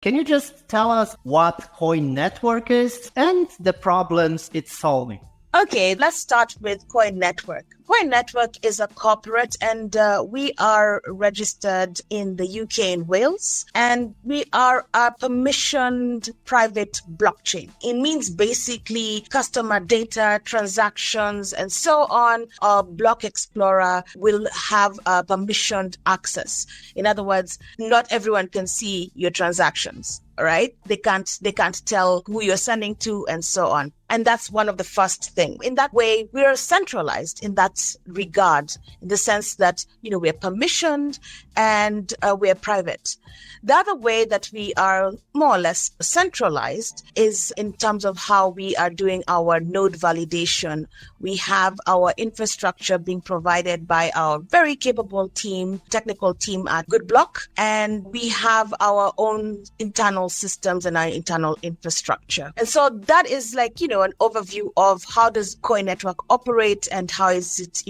Can you just tell us what Coin Network is and the problems it's solving? Okay, let's start with Coin Network. Coin Network is a corporate and we are registered in the UK and Wales, and we are a permissioned private blockchain. It means basically customer data, transactions, and so on. Our block explorer will have permissioned access. In other words, not everyone can see your transactions. Right? They can't tell who you're sending to and so on. And that's one of the first things. In that way, we are centralized in that regard, in the sense that, we're permissioned and we're private. The other way that we are more or less centralized is in terms of how we are doing our node validation. We have our infrastructure being provided by our very capable technical team at GoodBlock, and we have our own internal systems and our internal infrastructure. And so that is an overview of how does Coin Network operate and how is it,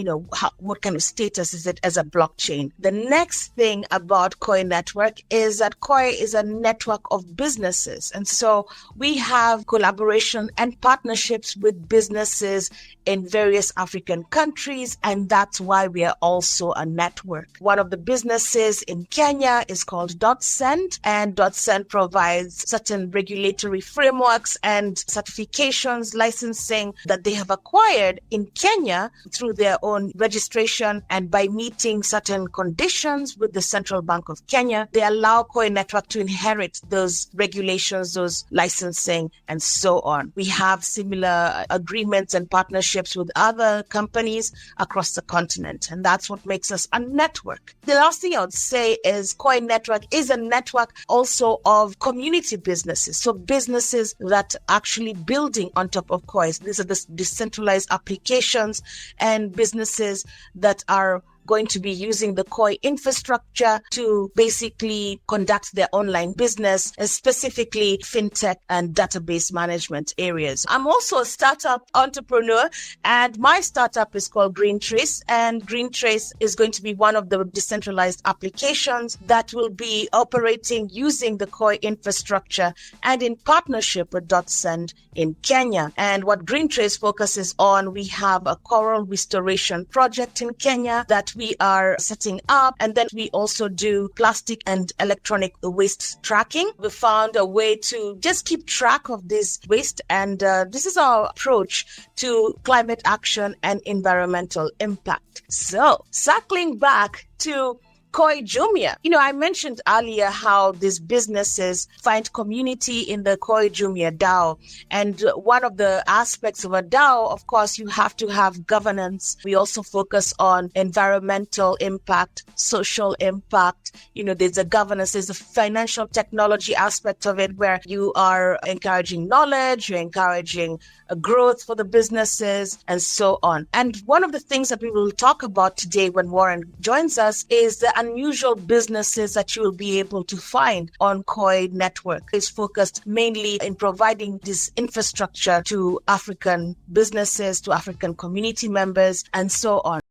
what kind of status is it as a blockchain. The next thing about Coin Network is that Koi is a network of businesses. And so we have collaboration and partnerships with businesses in various African countries, and that's why we are also a network. One of the businesses in Kenya is called DotSend, and DotSend provides certain regulatory frameworks and certifications, licensing that they have acquired in Kenya through their own registration, and by meeting certain conditions with the Central Bank of Kenya, they allow Coin Network to inherit those regulations, those licensing, and so on. We have similar agreements and partnerships with other companies across the continent, and that's what makes us a network. The last thing I would say is Coin Network is a network also of community businesses, so businesses that are actually building on top of coins. These are the decentralized applications and businesses that are going to be using the Koi infrastructure to basically conduct their online business, specifically fintech and database management areas. I'm also a startup entrepreneur, and my startup is called GreenTrace, and GreenTrace is going to be one of the decentralized applications that will be operating using the Koi infrastructure and in partnership with DotSend in Kenya. And what GreenTrace focuses on, we have a coral restoration project in Kenya that we are setting up, and then we also do plastic and electronic waste tracking. We found a way to just keep track of this waste, and this is our approach to climate action and environmental impact. So, circling back to Koi Jumia. I mentioned earlier how these businesses find community in the Koi Jumia DAO. And one of the aspects of a DAO, of course, you have to have governance. We also focus on environmental impact, social impact. There's a governance, there's a financial technology aspect of it where you are encouraging knowledge, you're encouraging a growth for the businesses, and so on. And one of the things that we will talk about today when Warren joins us is the unusual businesses that you will be able to find on Coin Network. It's focused mainly in providing this infrastructure to African businesses, to African community members, and so on.